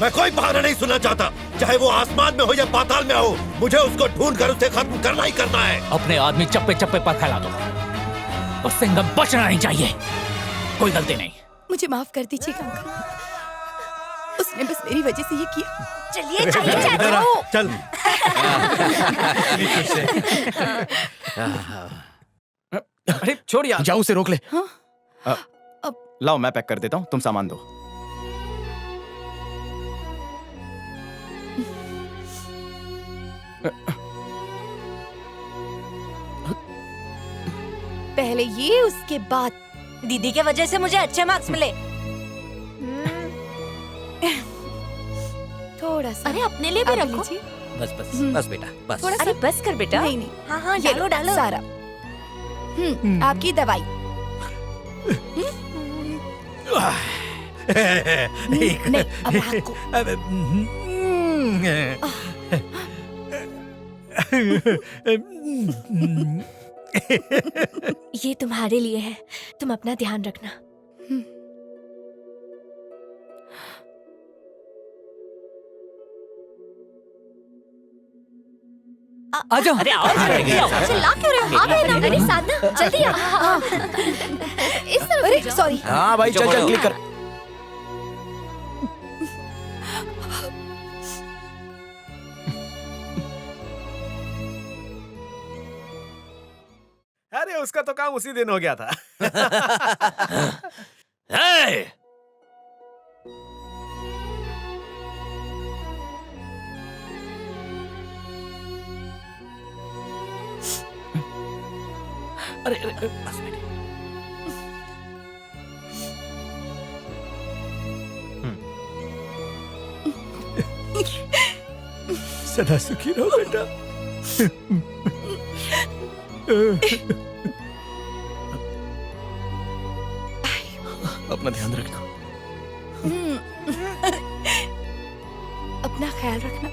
मैं कोई बहाना नहीं सुनना चाहता, चाहे वो आसमान में हो या पाताल में हो। मुझे उसको ढूंढ कर उसे खत्म करना ही करना है। अपने आदमी चप्पे चप्पे पर फैला दो और सिंघम बचना नहीं चाहिए। कोई गलती नहीं। मुझे माफ कर दीजिएगा अंकल, उसने बस मेरी वजह से ये किया। चलिए चलिए जाओ। चल। अरे छोड़िए, जाओ उसे रोक ले। हाँ? लाओ मैं पैक कर देता हूँ, तुम सामान दो। पहले ये, उसके बाद दीदी के वजह से मुझे अच्छे मार्क्स मिले। थोड़ा सा। अरे अपने लिए भी आप रखो। लीजिए। बस बस बस बेटा बस। थोड़ा अरे सा। बस कर बेटा। नहीं नहीं, हाँ हाँ ये डालो डालो। सारा। आपकी दवाई। नहीं, अब आपको। ये तुम्हारे लिए है, तुम अपना ध्यान रखना। आ जाओ। अरे आओ चिल्ला क्यों रहे हो? आ गए ना। अरे साधना जल्दी आ। इस तरफ। अरे सॉरी। हाँ भाई चल चल क्लिक कर। अरे उसका तो काम उसी दिन हो गया था। अरे बस बेटे। सदा सुखी रहो बेटा। अपना ध्यान रखना। अपना ख्याल रखना।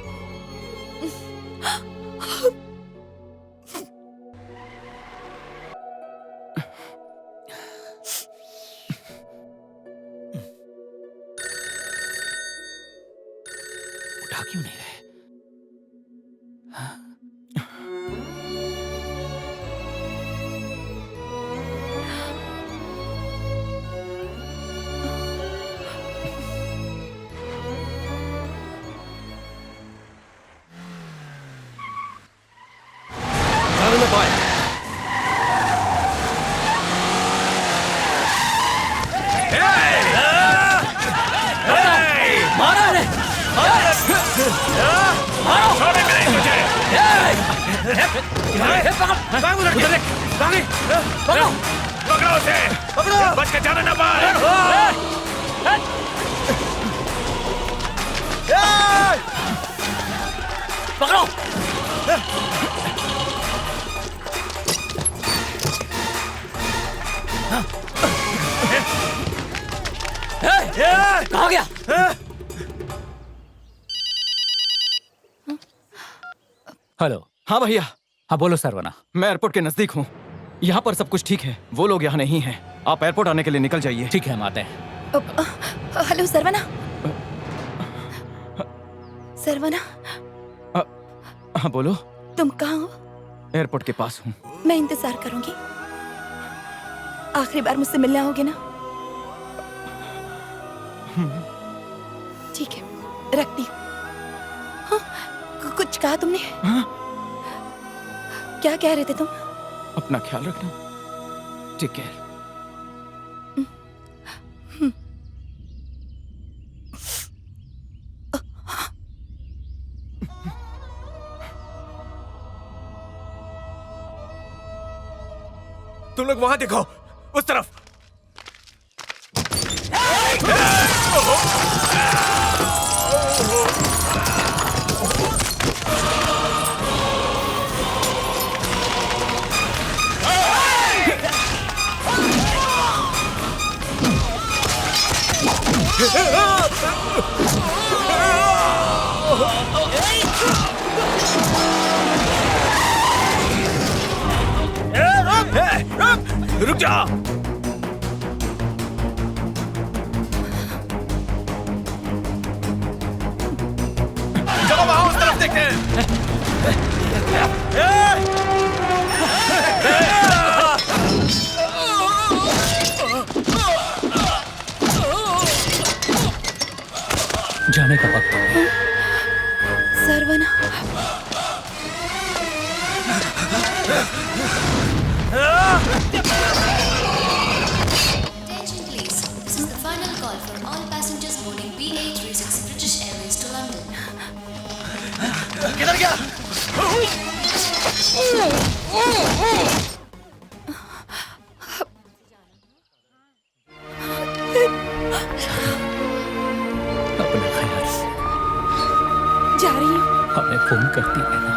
उठा क्यों नहीं रहे? पकड़ो उसे, बच के जाना ना पाए। पकड़ो। कहाँ गया? हेलो। हाँ भैया, हाँ बोलो सरवना। मैं एयरपोर्ट के नजदीक हूँ। यहाँ पर सब कुछ ठीक है, वो लोग यहाँ नहीं हैं। आप एयरपोर्ट आने के लिए निकल जाइए। ठीक है हम आते हैं। हेलो सरवना। सरवना, हाँ बोलो। तुम कहाँ हो? एयरपोर्ट के पास हूँ। मैं इंतजार करूंगी। आखिरी बार मुझसे मिलने आओगे ना? ठीक है, रखती हूँ। हाँ, कुछ कहा तुमने? हाँ? क्या कह रहे थे तुम? अपना ख्याल रखना। Take care. तुम लोग वहां देखो, उस तरफ। रुक जा। चलो वहां उस तरफ देखते हैं। जाने का वक्त हो गया। Saravana, Attention please. This is the final call for all passengers boarding BA36 British Airways to London. किधर गया? अपना ख्याल से जा रही हूँ। हमें फोन करती रहना।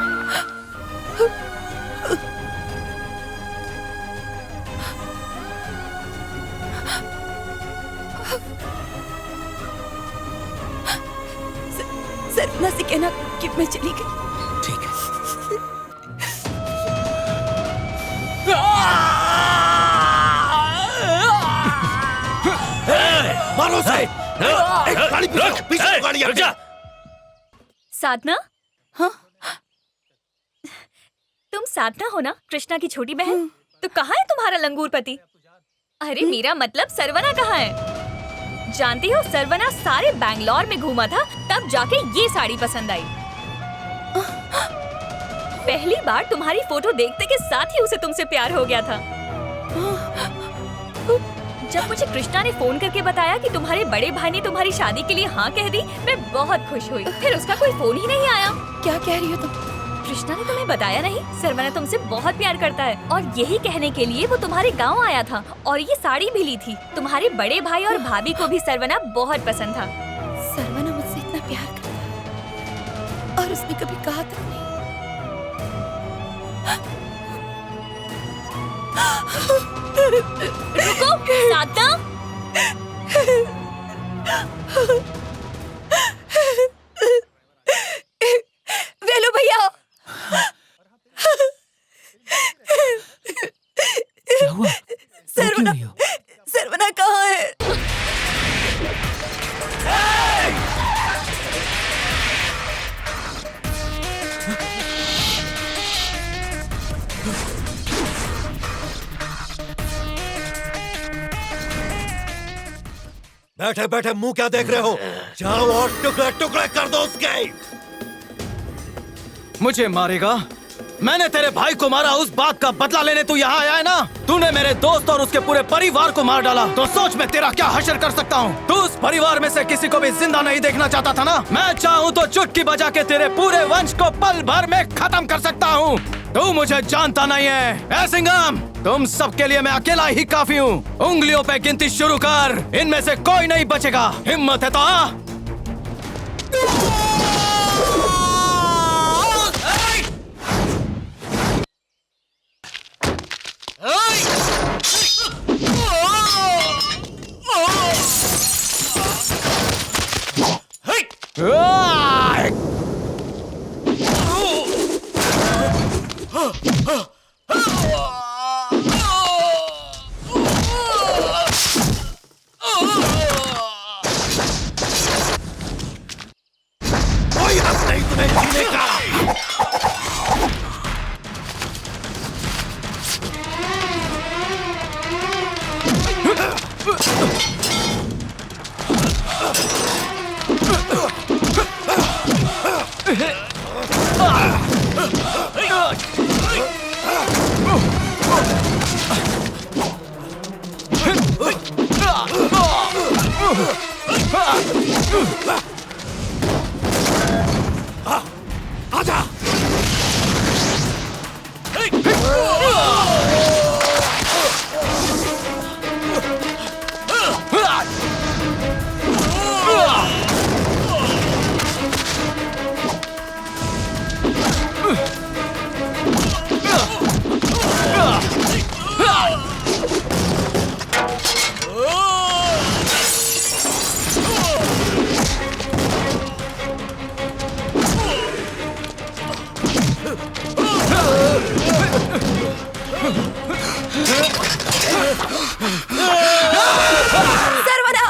सरवना से कहना कि मैं चली गई। ठीक है। मारो उसे। गाड़ी पीछे, पीछे गाड़ी रुक जा। साधना, हाँ? तुम साधना हो ना, कृष्णा की छोटी बहन? तो कहाँ है तुम्हारा लंगूर पति? अरे मेरा मतलब सरवना कहाँ है? जानती हो, सरवना सारे बैंगलोर में घूमा था, तब जाके ये साड़ी पसंद आई। पहली बार तुम्हारी फोटो देखते के साथ ही उसे तुमसे प्यार हो गया था। जब मुझे कृष्णा ने फोन करके बताया कि तुम्हारे बड़े भाई ने तुम्हारी शादी के लिए हाँ कह दी, मैं बहुत खुश हुई। फिर उसका कोई फोन ही नहीं आया। क्या कह रही हो तुम? कृष्णा ने तुम्हें बताया नहीं? सरवना तुमसे बहुत प्यार करता है और यही कहने के लिए वो तुम्हारे गांव आया था और ये साड़ी भी ली थी। तुम्हारे बड़े भाई और भाभी को भी सरवना बहुत पसंद था। सरवना मुझसे इतना प्यार करता है और उसने कभी कहा तक नहीं। रुको, साधना। वेलू भैया, क्या हुआ? सरवना, क्यों नहीं हो? सरवना कहाँ है? बैठे बैठे मुंह क्या देख रहे हो? जाओ और टुकड़े टुकड़े कर दो उसके। मुझे मारेगा? मैंने तेरे भाई को मारा, उस बात का बदला लेने तू यहाँ आया है ना? तूने मेरे दोस्त और उसके पूरे परिवार को मार डाला, तो सोच मैं तेरा क्या हश्र कर सकता हूँ। तू उस परिवार में से किसी को भी जिंदा नहीं देखना चाहता था ना? मैं चाहूँ तो चुटकी बजा के तेरे पूरे वंश को पल भर में खत्म कर सकता हूँ। तू मुझे जानता नहीं है। ए सिंघम, तुम सबके लिए मैं अकेला ही काफी हूँ। उंगलियों पे गिनती शुरू कर, इनमें से कोई नहीं बचेगा। हिम्मत है तो आ। कोई हक नहीं तुम्हें जीने का। आजा। सरवना!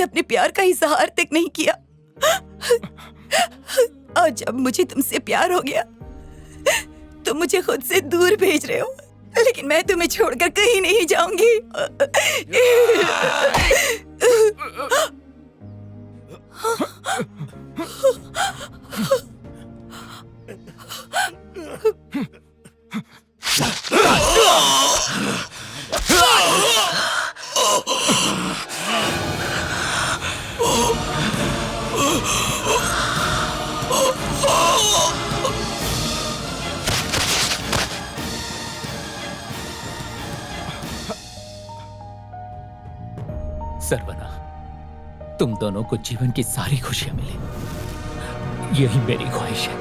तुमसे अपने प्यार का इजहार तक नहीं किया। और जब मुझे तुमसे प्यार हो गया तो मुझे खुद से दूर भेज रहे हो, लेकिन मैं तुम्हें छोड़कर कहीं नहीं जाऊंगी। सरवना, तुम दोनों को जीवन की सारी खुशियां मिले, यही मेरी ख्वाहिश है।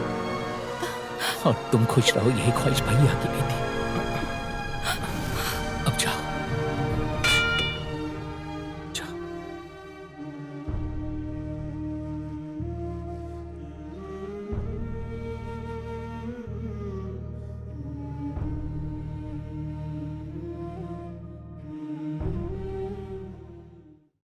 और तुम खुश रहो, यही ख्वाहिश भैया की भी थी।